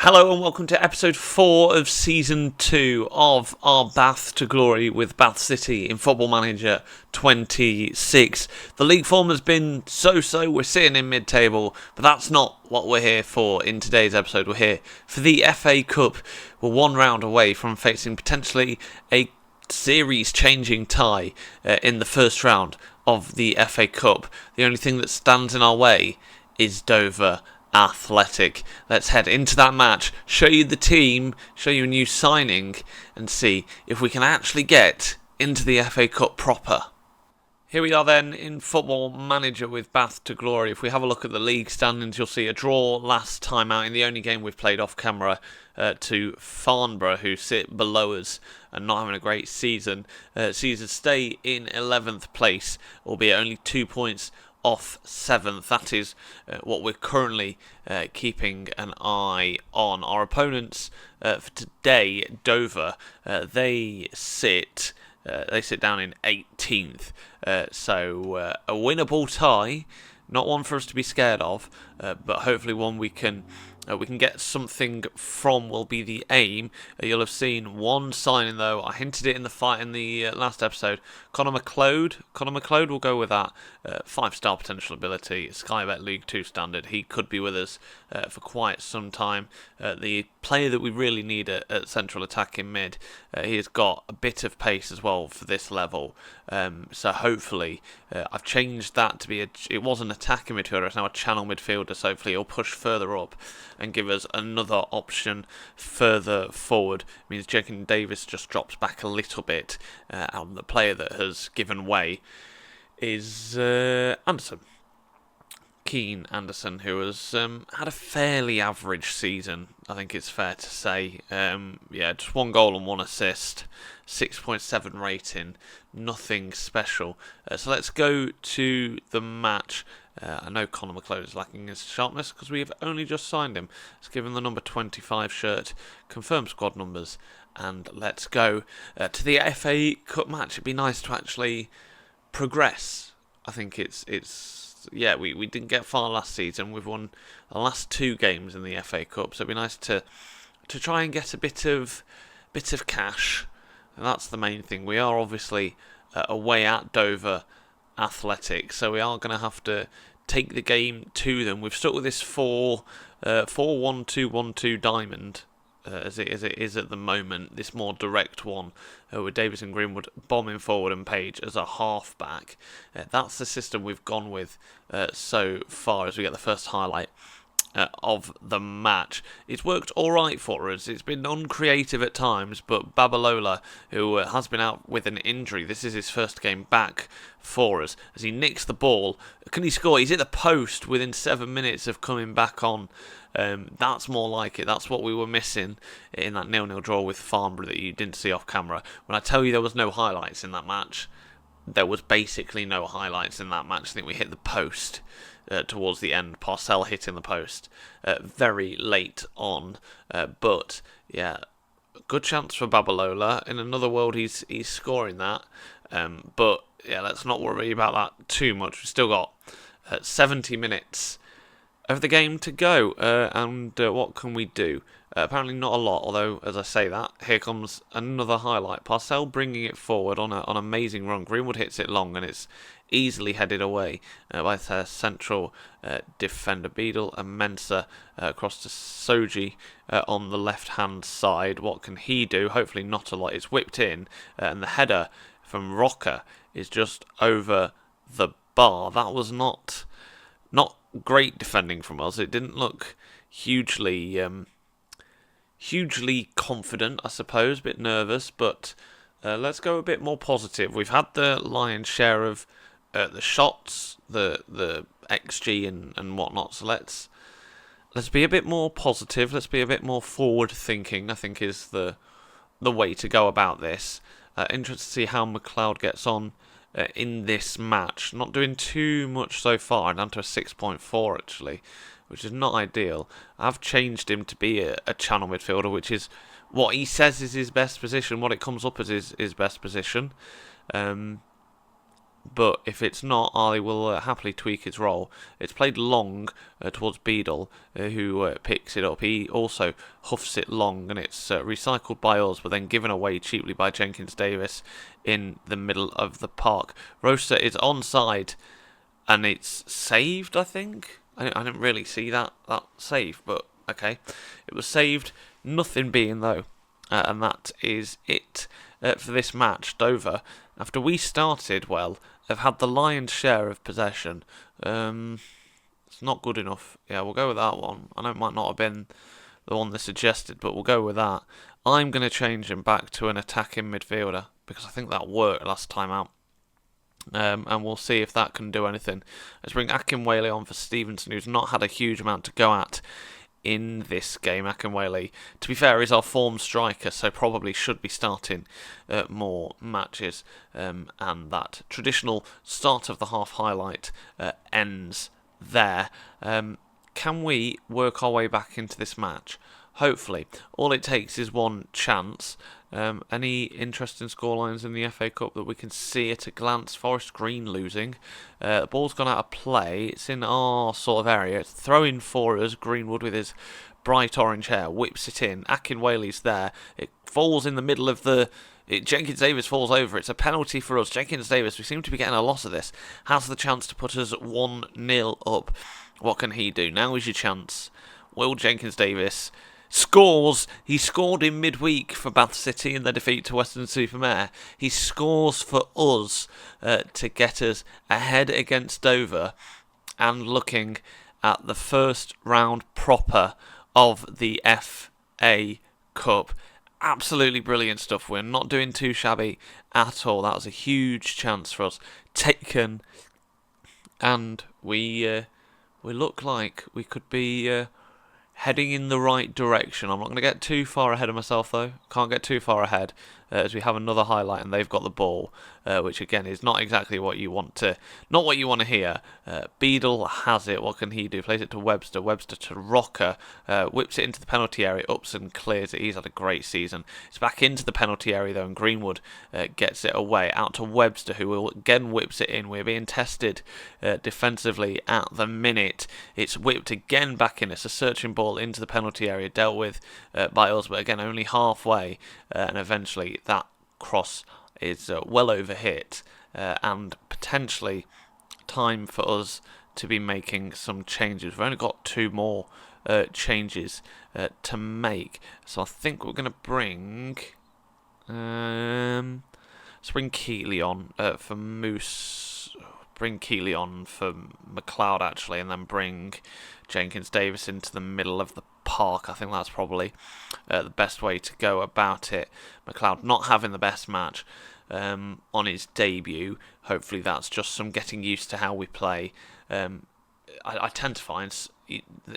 Hello and welcome to episode 4 of season 2 of our Bath to Glory with Bath City in Football Manager 26. The league form has been so-so, we're sitting in mid-table, but that's not what we're here for in today's episode. We're here for the FA Cup. We're one round away from facing potentially a series-changing tie in the first round of the FA Cup. The only thing that stands in our way is Dover Athletic. Let's head into that match, show you the team, show you a new signing, and see if we can actually get into the FA Cup proper. Here we are then in Football Manager with Bath to Glory. If we have a look at the league standings, you'll see a draw last time out in the only game we've played off camera to Farnborough, who sit below us and not having a great season. Sees us stay in 11th place, albeit only 2 points off 7th. That is what we're currently keeping an eye on. Our opponents for today, Dover, they sit down in 18th. So a winnable tie, not one for us to be scared of, but hopefully one we can get something from will be the aim. You'll have seen one signing though. I hinted it in the fight in the last episode. Connor McLeod will go with that. 5-star potential ability, Sky Bet League 2 standard. He could be with us for quite some time. The player that we really need at central attack in mid. He has got a bit of pace as well for this level. So hopefully, I've changed that to be it was an attacking midfielder, it's now a channel midfielder, so hopefully he'll push further up and give us another option further forward. It means Jacob Davis just drops back a little bit, and the player that has given way is Anderson. Keane Anderson, who has had a fairly average season, I think it's fair to say. Just 1 goal and 1 assist, 6.7 rating, nothing special. So let's go to the match. I know Connor McLeod is lacking his sharpness because we have only just signed him. Let's give him the number 25 shirt, confirm squad numbers, and let's go to the FA Cup match. It'd be nice to actually progress. I think we didn't get far last season. We've won the last 2 games in the FA Cup, so it'd be nice to try and get a bit of cash. And that's the main thing. We are obviously away at Dover Athletic, so we are going to have to take the game to them. We've stuck with this 4-1-2-1-2 diamond as it is at the moment. This more direct one with Davis and Greenwood bombing forward and Page as a half-back. That's the system we've gone with so far as we get the first highlight of the match. It's worked alright for us. It's been uncreative at times, but Babalola, who has been out with an injury, this is his first game back for us. As he nicks the ball, can he score? He's hit the post within 7 minutes of coming back on. That's more like it. That's what we were missing in that 0-0 draw with Farnborough that you didn't see off camera. When I tell you there was no highlights in that match, there was basically no highlights in that match. I think we hit the post towards the end. Parcell hitting the post very late on. But yeah, good chance for Babalola. In another world, he's scoring that. But yeah, let's not worry about that too much. We've still got 70 minutes of the game to go. And what can we do? Apparently not a lot, although, as I say that, here comes another highlight. Parcell bringing it forward on an amazing run. Greenwood hits it long, and it's easily headed away by their central defender. Beadle and Mensah across to Soji on the left-hand side. What can he do? Hopefully not a lot. It's whipped in, and the header from Rocker is just over the bar. That was not great defending from us. It didn't look hugely confident, I suppose, a bit nervous, but let's go a bit more positive. We've had the lion's share of the shots, the XG and whatnot, so let's be a bit more positive, let's be a bit more forward thinking, I think is the way to go about this. Interested to see how McLeod gets on in this match. Not doing too much so far, down to a 6.4 actually, which is not ideal. I've changed him to be a channel midfielder, which is what he says is his best position, what it comes up as his best position. but if it's not, Ali will happily tweak his role. It's played long towards Beadle, who picks it up. He also huffs it long, and it's recycled by us, but then given away cheaply by Jenkins Davis in the middle of the park. Rosa is onside, and it's saved, I think. I didn't really see that save, but okay. It was saved, nothing being, though. And that is it for this match. Dover, after we started well, have had the lion's share of possession. It's not good enough. Yeah, we'll go with that one. I know it might not have been the one they suggested, but we'll go with that. I'm going to change him back to an attacking midfielder, because I think that worked last time out. And we'll see if that can do anything. Let's bring Akinwale on for Stevenson, who's not had a huge amount to go at in this game. Akinwale, to be fair, is our form striker, so probably should be starting more matches. And that traditional start of the half highlight ends there. Can we work our way back into this match? Hopefully. All it takes is one chance. Any interesting scorelines in the FA Cup that we can see at a glance? Forest Green losing. The ball's gone out of play. It's in our sort of area. It's throw-in for us. Greenwood with his bright orange hair whips it in. Akinwale's there. It falls in the middle of the... Jenkins Davis falls over. It's a penalty for us. Jenkins Davis, we seem to be getting a lot of this, has the chance to put us 1-0 up. What can he do? Now is your chance. Will Jenkins Davis... scores. He scored in midweek for Bath City in their defeat to Western-super-Mare. He scores for us to get us ahead against Dover and looking at the first round proper of the FA Cup. Absolutely brilliant stuff. We're not doing too shabby at all. That was a huge chance for us taken, and we look like we could be heading in the right direction. I'm not going to get too far ahead of myself, though. Can't get too far ahead as we have another highlight and they've got the ball, which again is not exactly what you want to, not what you want to hear. Beadle has it. What can he do? Plays it to Webster. Webster to Rocker. Whips it into the penalty area. Ups and clears it. He's had a great season. It's back into the penalty area though, and Greenwood gets it away out to Webster, who will again whips it in. We're being tested defensively at the minute. It's whipped again back in. It's a searching ball into the penalty area, dealt with by us, but again only halfway, and eventually that cross is well over hit, and potentially time for us to be making some changes. We've only got two more changes to make, so I think we're going to bring let's bring Keeley on for Moose. Bring Keeley on for McLeod actually, and then bring Jenkins Davis into the middle of the park. I think that's probably the best way to go about it. McLeod not having the best match on his debut. Hopefully that's just some getting used to how we play. I tend to find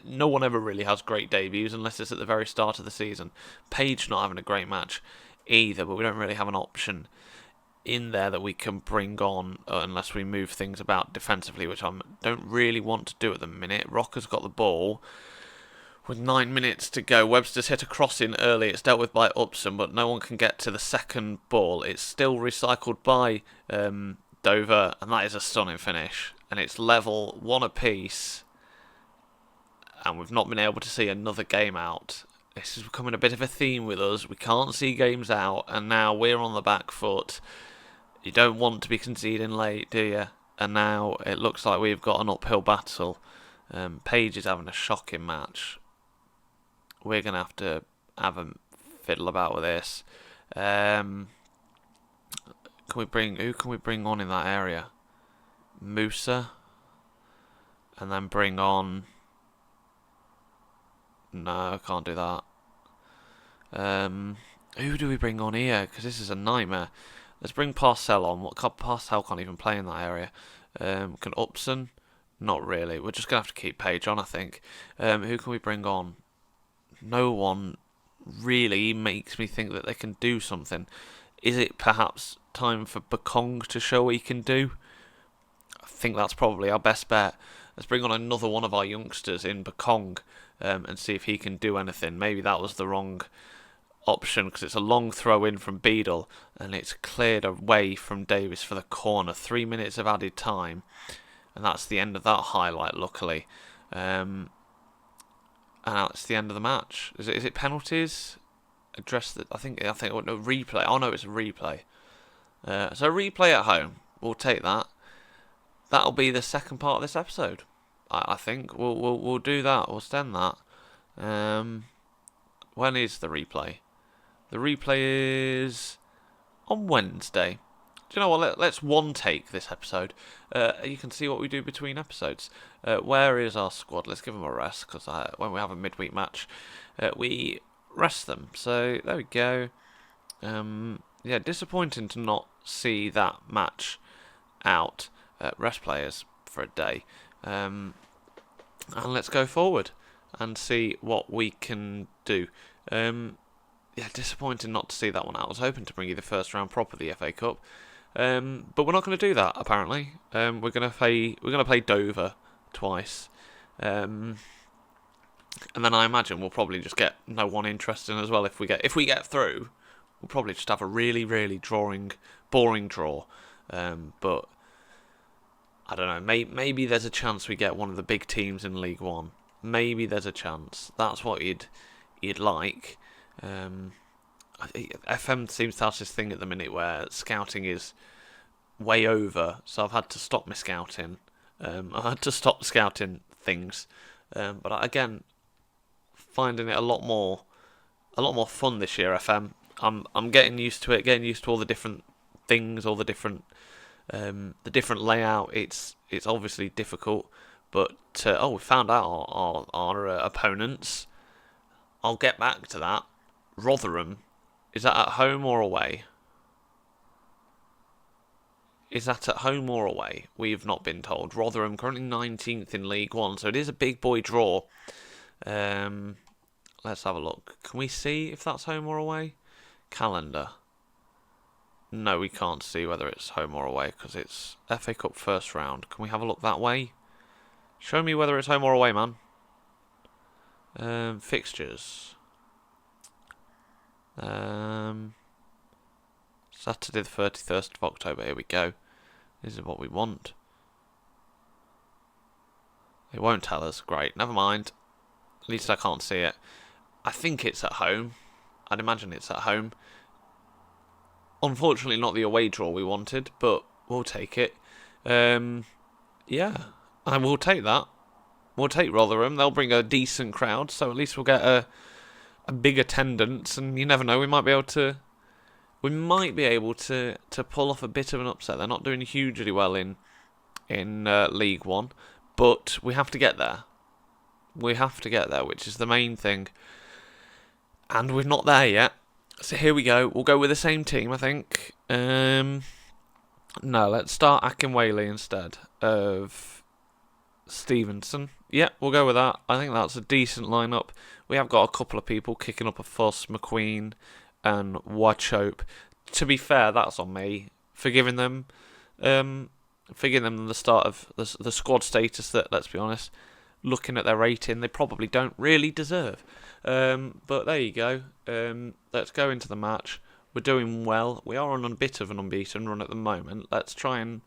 no one ever really has great debuts unless it's at the very start of the season. Page not having a great match either, but we don't really have an option in there that we can bring on unless we move things about defensively, which I don't really want to do at the minute. Rocker's got the ball with 9 minutes to go. Webster's hit a cross in early. It's dealt with by Upson, but no one can get to the second ball. It's still recycled by Dover, and that is a stunning finish. And it's level, one apiece, and we've not been able to see another game out. This is becoming a bit of a theme with us. We can't see games out, and now we're on the back foot. You don't want to be conceding late, do you? And now it looks like we've got an uphill battle. Page is having a shocking match. We're going to have a fiddle about with this. Who can we bring on in that area? Musa. And then bring on... No, I can't do that. Who do we bring on here? Because this is a nightmare. Let's bring Parcell on. Parcell can't even play in that area. Can Upson? Not really. We're just going to have to keep Page on, I think. Who can we bring on? No one really makes me think that they can do something. Is it perhaps time for Bakong to show what he can do? I think that's probably our best bet. Let's bring on another one of our youngsters in Bakong and see if he can do anything. Maybe that was the wrong option because it's a long throw in from Beadle and it's cleared away from Davis for the corner. 3 minutes of added time, and that's the end of that highlight, luckily. And that's the end of the match. Is it penalties? Address that. I think no, replay. Oh no, it's a replay. So a replay at home. We'll take that. That'll be the second part of this episode. I think we'll do that. We'll send that. When is the replay? The replay is on Wednesday. Do you know what? Let's one take this episode. You can see what we do between episodes. Where is our squad? Let's give them a rest, because when we have a midweek match, we rest them. So there we go. Yeah, disappointing to not see that match out. Rest players for a day. And let's go forward and see what we can do. Yeah, disappointing not to see that one out. I was hoping to bring you the first round prop of the FA Cup, but we're not going to do that. Apparently, we're going to play Dover twice, and then I imagine we'll probably just get no one interested in as well. If we get through, we'll probably just have a really boring draw. But I don't know. Maybe there's a chance we get one of the big teams in League One. Maybe there's a chance. That's what you'd like. FM seems to have this thing at the minute where scouting is way over, so I've had to stop my scouting. I had to stop scouting things, but again, finding it a lot more fun this year. FM, I'm getting used to it, getting used to all the different things, all the different layout. It's obviously difficult, but we found out our opponents. I'll get back to that. Rotherham, is that at home or away? Is that at home or away? We've not been told. Rotherham currently 19th in League One, so it is a big boy draw. Let's have a look. Can we see if that's home or away? Calendar. No, we can't see whether it's home or away because it's FA Cup first round. Can we have a look that way? Show me whether it's home or away, man. Fixtures. Saturday the 31st of October. Here we go. This is what we want. It won't tell us. Great. Never mind. At least I can't see it. I think it's at home. I'd imagine it's at home. Unfortunately, not the away draw we wanted, but we'll take it. Yeah, I will take that. We'll take Rotherham. They'll bring a decent crowd, so at least we'll get a big attendance, and you never know, we might be able to pull off a bit of an upset. They're not doing hugely well in League One, but we have to get there. We have to get there, which is the main thing, and we're not there yet. So here we go. We'll go with the same team, I think. No, let's start Akinwale instead of Stevenson. Yeah, we'll go with that. I think that's a decent lineup. We have got a couple of people kicking up a fuss, McQueen and Wachope. To be fair, that's on me for giving them the start of the squad status that, let's be honest, looking at their rating, they probably don't really deserve. But there you go. Let's go into the match. We're doing well. We are on a bit of an unbeaten run at the moment. Let's try and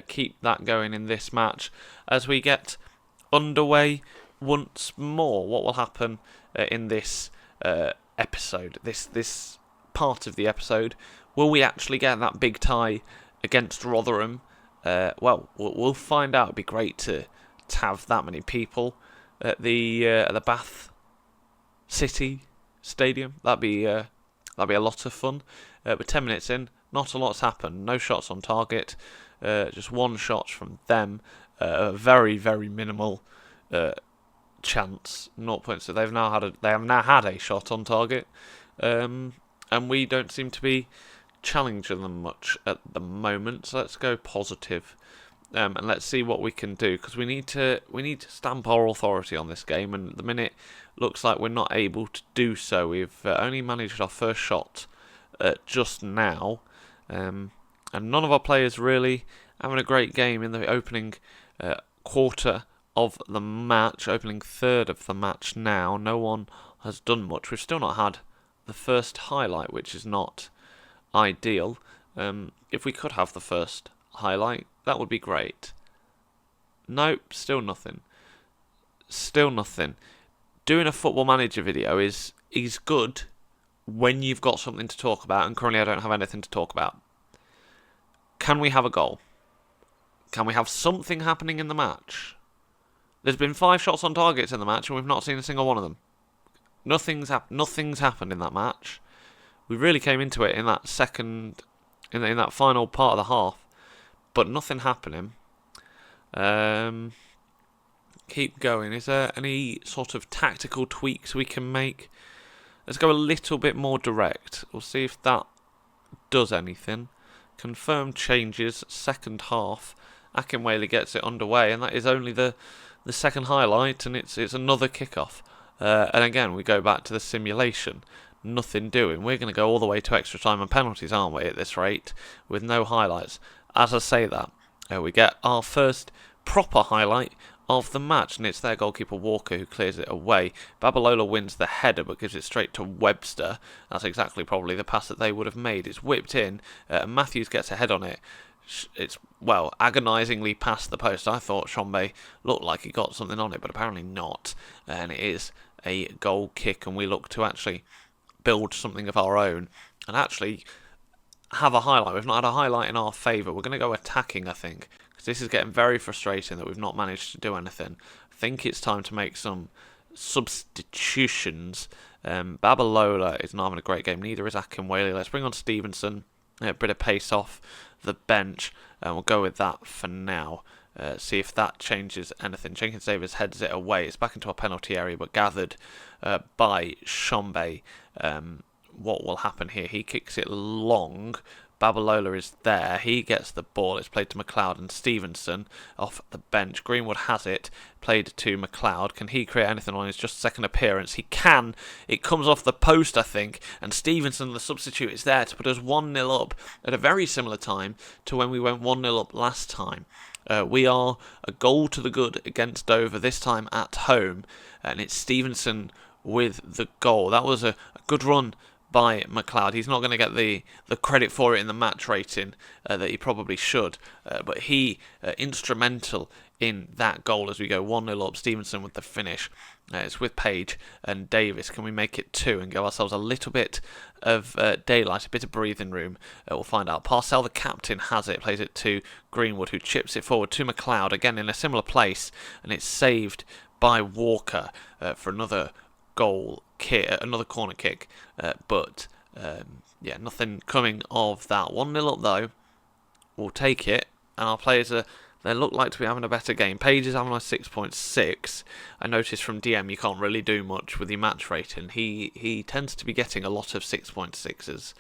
keep that going in this match as we get underway once more. What will happen in this episode, this part of the episode? Will we actually get that big tie against Rotherham? Well, we'll find out. It'd be great to have that many people at the Bath City Stadium. That'd be a lot of fun. But 10 minutes in, not a lot's happened. No shots on target. Just one shot from them. A very, very minimal chance. 0 points. So they have now had a shot on target, and we don't seem to be challenging them much at the moment. So let's go positive, and let's see what we can do, because we need to stamp our authority on this game. And at the minute, looks like we're not able to do so. We've only managed our first shot just now, and none of our players really having a great game in the opening quarter of the match, opening third of the match now. No one has done much. We've still not had the first highlight, which is not ideal. If we could have the first highlight, that would be great. Nope, still nothing. Still nothing. Doing a Football Manager video is good when you've got something to talk about, and currently I don't have anything to talk about. Can we have a goal? Can we have something happening in the match? There's been 5 shots on targets in the match, and we've not seen a single one of them. Nothing's happened in that match. We really came into it in that in that final part of the half, but nothing happening. Keep going. Is there any sort of tactical tweaks we can make? Let's go a little bit more direct. We'll see if that does anything. Confirm changes, second half. Akinwale gets it underway, and that is only the second highlight, and it's another kickoff. And again, we go back to the simulation. Nothing doing. We're going to go all the way to extra time and penalties, aren't we, at this rate, with no highlights. As I say that, we get our first proper highlight of the match, and it's their goalkeeper Walker who clears it away. Babalola wins the header but gives it straight to Webster. That's exactly probably the pass that they would have made. It's whipped in, and Matthews gets a head on it. It's, well, agonisingly past the post. I thought Shombe looked like he got something on it, but apparently not. And it is a goal kick, and we look to actually build something of our own and actually have a highlight. We've not had a highlight in our favour. We're going to go attacking, I think, because this is getting very frustrating that we've not managed to do anything. I think it's time to make some substitutions. Babalola is not having a great game, neither is Akinwale. Let's bring on Stevenson, a bit of pace off the bench, and we'll go with that for now. See if that changes anything. Jenkins Davis heads it away. It's back into our penalty area, but gathered by Shombe. What will happen here? He kicks it long. Babalola is there. He gets the ball. It's played to McLeod and Stevenson off the bench. Greenwood has it. Played to McLeod. Can he create anything on his just second appearance? He can. It comes off the post, I think. And Stevenson, the substitute, is there to put us 1-0 up at a very similar time to when we went 1-0 up last time. We are a goal to the good against Dover, this time at home. And it's Stevenson with the goal. That was a good run by McLeod. He's not going to get the credit for it in the match rating that he probably should, but he instrumental in that goal as we go 1-0 up. Stevenson with the finish. It's with Page and Davis. Can we make it 2 and give ourselves a little bit of daylight, a bit of breathing room? We'll find out. Parcell, the captain, has it. Plays it to Greenwood, who chips it forward to McLeod, again in a similar place, and it's saved by Walker for another goal kick, another corner kick, but yeah, nothing coming of that. 1-0 up though. We'll take it, and our players they look like to be having a better game. Page is having a 6.6. I noticed from DM you can't really do much with your match rating. He tends to be getting a lot of 6.6s.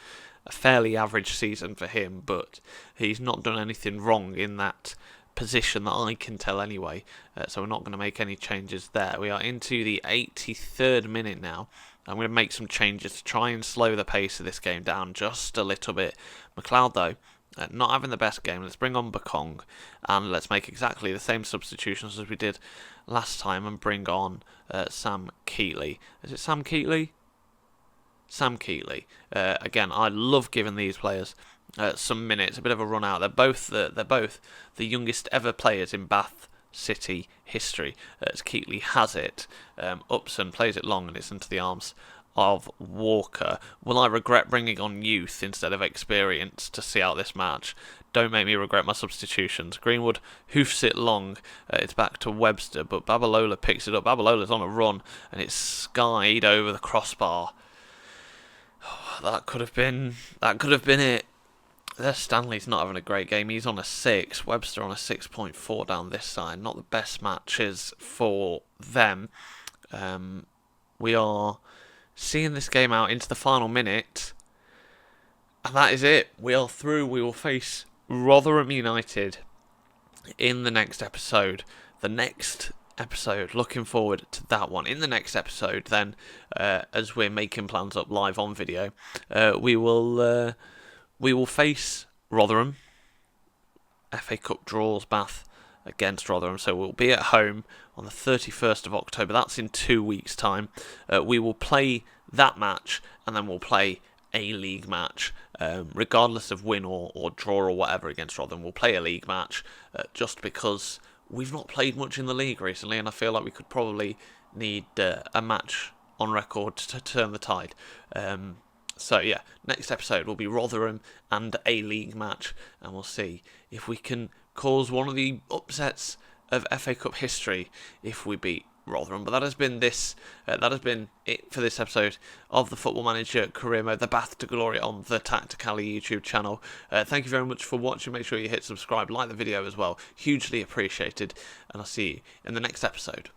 A fairly average season for him, but he's not done anything wrong in that position that I can tell anyway, so we're not going to make any changes there. We are into the 83rd minute now. I'm going to make some changes to try and slow the pace of this game down just a little bit. McLeod though, not having the best game. Let's bring on Bakong, and let's make exactly the same substitutions as we did last time and bring on Sam Keatley. Is it Sam Keatley? Sam Keatley. Again, I love giving these players some minutes, a bit of a run out. They're both the youngest ever players in Bath City history, as Keatley has it. Upson plays it long, and it's into the arms of Walker. Will I regret bringing on youth instead of experience to see out this match? Don't make me regret my substitutions. Greenwood hoofs it long. It's back to Webster, but Babalola picks it up. Babalola's on a run, and it's skied over the crossbar. Oh, that could have been it. Stanley's not having a great game. He's on a 6. Webster on a 6.4 down this side. Not the best matches for them. We are seeing this game out into the final minute. And that is it. We are through. We will face Rotherham United in the next episode. Looking forward to that one. In the next episode, then, as we're making plans up live on video, we will face Rotherham. FA Cup draws Bath against Rotherham, so we'll be at home on the 31st of October. That's in 2 weeks' time. We will play that match, and then we'll play a league match, regardless of win or draw or whatever against Rotherham. We'll play a league match just because we've not played much in the league recently, and I feel like we could probably need a match on record to turn the tide. So yeah, next episode will be Rotherham and a league match, and we'll see if we can cause one of the upsets of FA Cup history if we beat Rotherham. But that has been it for this episode of the Football Manager Career Mode, the Bath to Glory on the Tactically YouTube channel. Thank you very much for watching. Make sure you hit subscribe, like the video as well. Hugely appreciated, and I'll see you in the next episode.